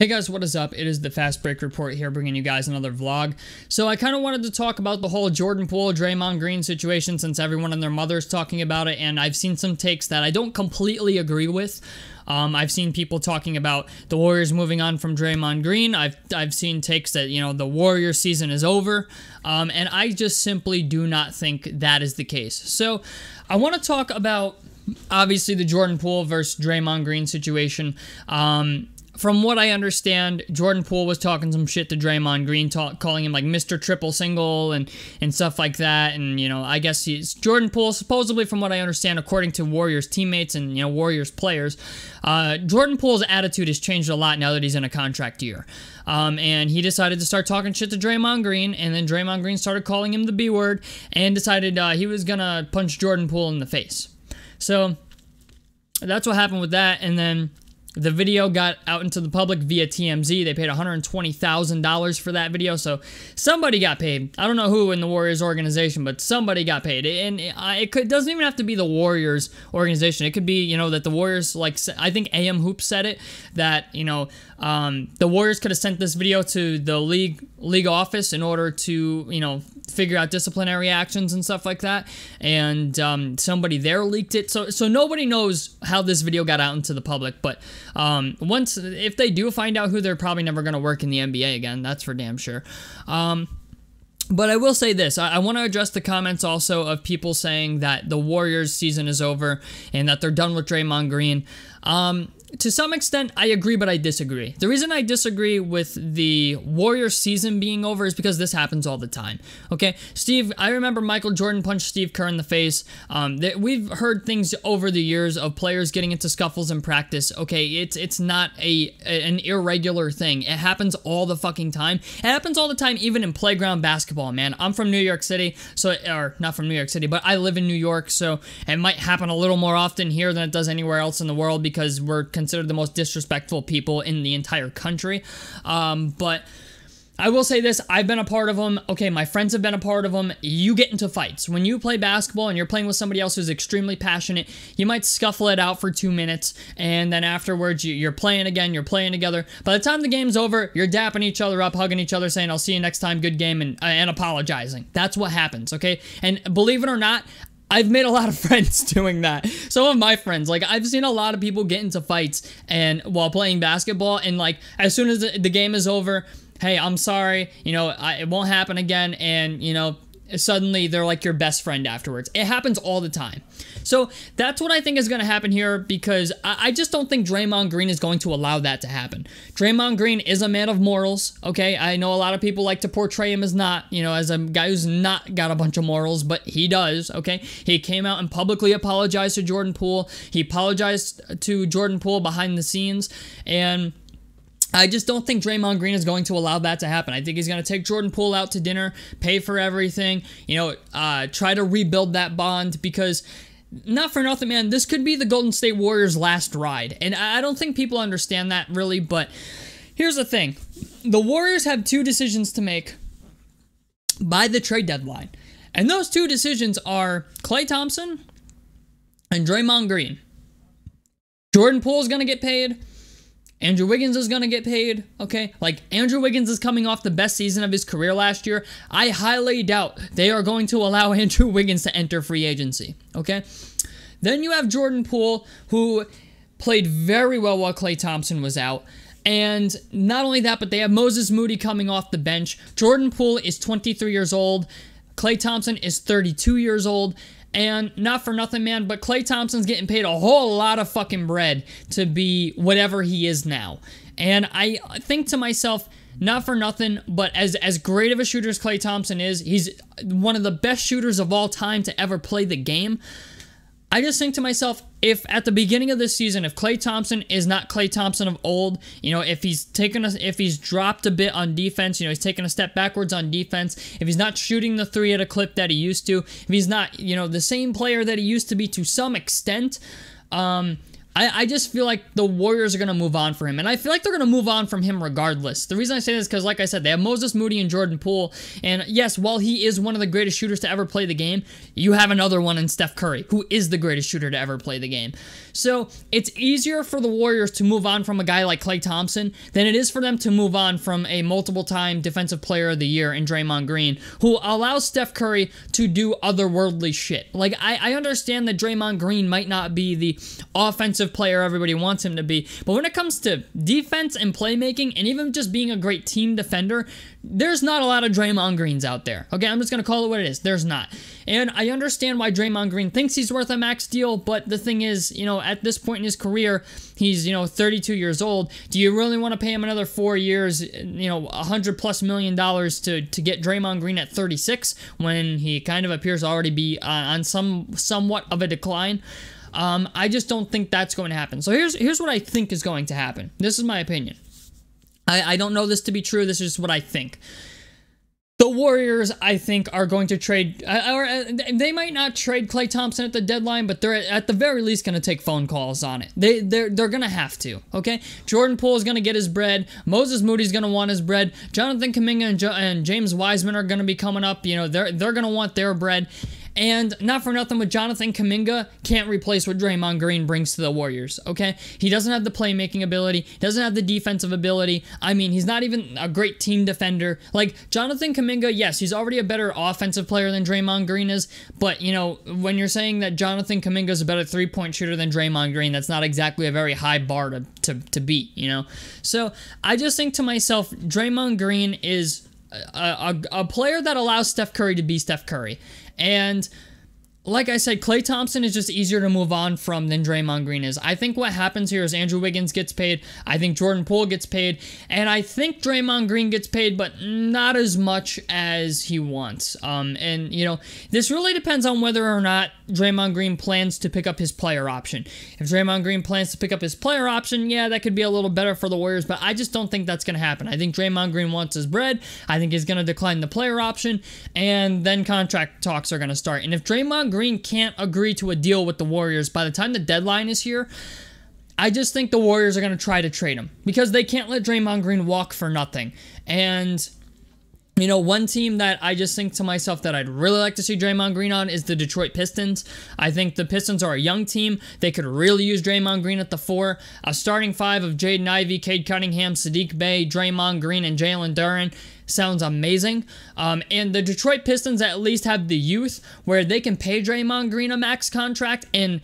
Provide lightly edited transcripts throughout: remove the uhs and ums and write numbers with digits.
Hey guys, what is up? It is the Fast Break Report here, bringing you guys another vlog. So I kind of wanted to talk about the whole Jordan Poole, Draymond Green situation, since everyone and their mother is talking about it, and I've seen some takes that I don't completely agree with. I've seen people talking about the Warriors moving on from Draymond Green. I've seen takes that, you know, the Warriors season is over, and I just simply do not think that is the case. So I want to talk about, obviously, the Jordan Poole versus Draymond Green situation. From what I understand, Jordan Poole was talking some shit to Draymond Green, calling him like Mr. Triple Single and stuff like that. And, you know, I guess Jordan Poole, supposedly from what I understand, according to Warriors teammates and, you know, Warriors players, Jordan Poole's attitude has changed a lot now that he's in a contract year. And he decided to start talking shit to Draymond Green, and then Draymond Green started calling him the B word and decided he was gonna punch Jordan Poole in the face. So that's what happened with that, and then the video got out into the public via TMZ. They paid $120,000 for that video, so somebody got paid. I don't know who in the Warriors organization, but somebody got paid. And it doesn't even have to be the Warriors organization. It could be, you know, that the Warriors, like, I think AM Hoops said it, that, you know, the Warriors could have sent this video to the league office in order to, you know, figure out disciplinary actions and stuff like that, and somebody there leaked it, so nobody knows how this video got out into the public, but if they do find out who, they're probably never going to work in the NBA again, that's for damn sure. But I will say this, I want to address the comments also of people saying that the Warriors season is over and that they're done with Draymond Green. To some extent, I agree, but I disagree. The reason I disagree with the Warriors season being over is because this happens all the time, okay? I remember Michael Jordan punched Steve Kerr in the face. We've heard things over the years of players getting into scuffles in practice, okay? It's not an irregular thing. It happens all the fucking time. It happens all the time, even in playground basketball, man. I'm from New York City, or not from New York City, but I live in New York, so it might happen a little more often here than it does anywhere else in the world because we're considered the most disrespectful people in the entire country. But I will say this, I've been a part of them. Okay, my friends have been a part of them. You get into fights. When you play basketball and you're playing with somebody else who's extremely passionate, you might scuffle it out for 2 minutes, and then afterwards you're playing again, you're playing together. By the time the game's over, you're dapping each other up, hugging each other, saying, "I'll see you next time, good game," and apologizing. That's what happens, okay? And believe it or not, I've made a lot of friends doing that. Some of my friends, like, I've seen a lot of people get into fights and while playing basketball, and like, as soon as the game is over, "Hey, I'm sorry, you know, it won't happen again," and, you know, suddenly they're like your best friend afterwards. It happens all the time. So that's what I think is going to happen here, because I just don't think Draymond Green is going to allow that to happen. Draymond Green is a man of morals, okay? I know a lot of people like to portray him as not, you know, as a guy who's not got a bunch of morals, but he does, okay? He came out and publicly apologized to Jordan Poole. He apologized to Jordan Poole behind the scenes, and I just don't think Draymond Green is going to allow that to happen. I think he's going to take Jordan Poole out to dinner, pay for everything, you know, try to rebuild that bond, because not for nothing, man, this could be the Golden State Warriors' last ride. And I don't think people understand that really, but here's the thing. The Warriors have 2 decisions to make by the trade deadline. And those 2 decisions are Klay Thompson and Draymond Green. Jordan Poole is going to get paid. Andrew Wiggins is going to get paid, okay? Like, Andrew Wiggins is coming off the best season of his career last year. I highly doubt they are going to allow Andrew Wiggins to enter free agency, okay? Then you have Jordan Poole, who played very well while Klay Thompson was out. And not only that, but they have Moses Moody coming off the bench. Jordan Poole is 23 years old. Klay Thompson is 32 years old. And not for nothing, man, but Klay Thompson's getting paid a whole lot of fucking bread to be whatever he is now. And I think to myself, not for nothing, but as great of a shooter as Klay Thompson is, he's one of the best shooters of all time to ever play the game. I just think to myself, if at the beginning of this season, if Klay Thompson is not Klay Thompson of old, you know, if he's dropped a bit on defense, you know, he's taken a step backwards on defense, if he's not shooting the 3 at a clip that he used to, if he's not, you know, the same player that he used to be to some extent, I just feel like the Warriors are going to move on for him. And I feel like they're going to move on from him regardless. The reason I say this is because, like I said, they have Moses Moody and Jordan Poole. And yes, while he is one of the greatest shooters to ever play the game, you have another one in Steph Curry, who is the greatest shooter to ever play the game. So it's easier for the Warriors to move on from a guy like Klay Thompson than it is for them to move on from a multiple-time Defensive Player of the Year in Draymond Green, who allows Steph Curry to do otherworldly shit. Like, I understand that Draymond Green might not be the offensive player everybody wants him to be, but when it comes to defense and playmaking and even just being a great team defender, there's not a lot of Draymond Greens out there. Okay, I'm just going to call it what it is. There's not. And I understand why Draymond Green thinks he's worth a max deal, but the thing is, you know, at this point in his career, he's, 32 years old. Do you really want to pay him another 4 years, $100+ million to get Draymond Green at 36 when he kind of appears to already be on somewhat of a decline? I just don't think that's going to happen. So here's what I think is going to happen. This is my opinion. I don't know this to be true. This is just what I think. The Warriors, I think, are going to trade, or they might not trade Klay Thompson at the deadline, but they're at the very least going to take phone calls on it. They're going to have to, okay? Jordan Poole is going to get his bread. Moses Moody's going to want his bread. Jonathan Kuminga and James Wiseman are going to be coming up. They're going to want their bread. And not for nothing, with Jonathan Kuminga, can't replace what Draymond Green brings to the Warriors, okay? He doesn't have the playmaking ability, doesn't have the defensive ability. I mean, he's not even a great team defender. Like, Jonathan Kuminga, yes, he's already a better offensive player than Draymond Green is, but, when you're saying that Jonathan Kuminga is a better three-point shooter than Draymond Green, that's not exactly a very high bar to beat, So, I just think to myself, Draymond Green is a player that allows Steph Curry to be Steph Curry. And like I said, Klay Thompson is just easier to move on from than Draymond Green is. I think what happens here is Andrew Wiggins gets paid. I think Jordan Poole gets paid. And I think Draymond Green gets paid, but not as much as he wants. This really depends on whether or not Draymond Green plans to pick up his player option. If Draymond Green plans to pick up his player option, yeah, that could be a little better for the Warriors, but I just don't think that's going to happen. I think Draymond Green wants his bread. I think he's going to decline the player option, and then contract talks are going to start. And if Draymond Green can't agree to a deal with the Warriors by the time the deadline is here, I just think the Warriors are going to try to trade him because they can't let Draymond Green walk for nothing. And one team that I just think to myself that I'd really like to see Draymond Green on is the Detroit Pistons. I think the Pistons are a young team. They could really use Draymond Green at the 4. A starting 5 of Jaden Ivey, Cade Cunningham, Sadiq Bey, Draymond Green, and Jalen Duren sounds amazing. And the Detroit Pistons at least have the youth where they can pay Draymond Green a max contract, and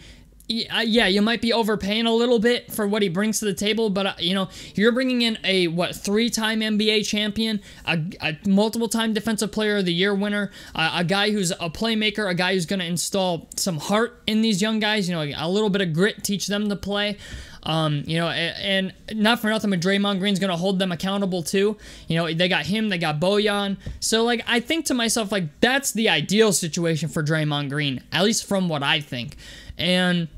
yeah, you might be overpaying a little bit for what he brings to the table, but, you're bringing in a, 3-time NBA champion, a multiple-time Defensive Player of the Year winner, a guy who's a playmaker, a guy who's going to install some heart in these young guys, a little bit of grit, teach them to play. And not for nothing, but Draymond Green's going to hold them accountable too. They got him, they got Bojan. So, I think to myself, that's the ideal situation for Draymond Green, at least from what I think. And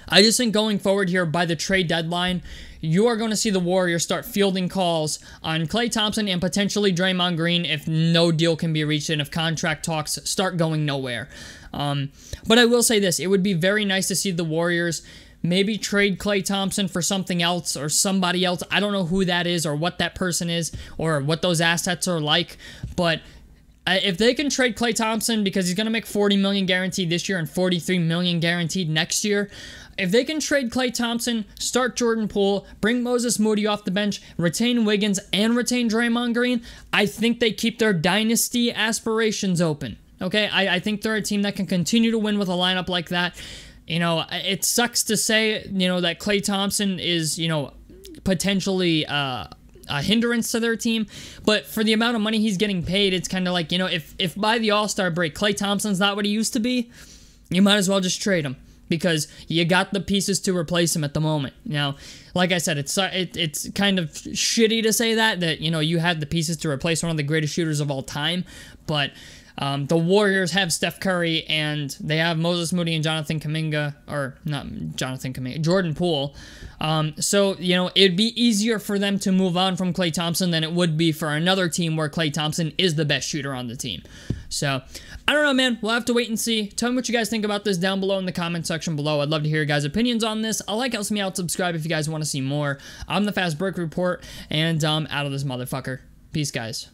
I just think going forward here by the trade deadline, you are going to see the Warriors start fielding calls on Klay Thompson and potentially Draymond Green if no deal can be reached and if contract talks start going nowhere. But I will say this, it would be very nice to see the Warriors maybe trade Klay Thompson for something else or somebody else. I don't know who that is or what that person is or what those assets are like, but if they can trade Klay Thompson because he's going to make $40 million guaranteed this year and $43 million guaranteed next year, if they can trade Klay Thompson, start Jordan Poole, bring Moses Moody off the bench, retain Wiggins, and retain Draymond Green, I think they keep their dynasty aspirations open. Okay, I think they're a team that can continue to win with a lineup like that. It sucks to say, that Klay Thompson is, potentially a hindrance to their team, but for the amount of money he's getting paid, it's kind of like, if by the All-Star break, Klay Thompson's not what he used to be, you might as well just trade him because you got the pieces to replace him at the moment. Now, like I said, it's kind of shitty to say that you had the pieces to replace one of the greatest shooters of all time, but The Warriors have Steph Curry, and they have Moses Moody and Jonathan Kuminga, or not Jonathan Kuminga, Jordan Poole. So, you know, it'd be easier for them to move on from Klay Thompson than it would be for another team where Klay Thompson is the best shooter on the team. So, I don't know, man. We'll have to wait and see. Tell me what you guys think about this down below in the comment section below. I'd love to hear your guys' opinions on this. A like helps me out. Subscribe if you guys want to see more. I'm the Fast Break Report, and I'm out of this motherfucker. Peace, guys.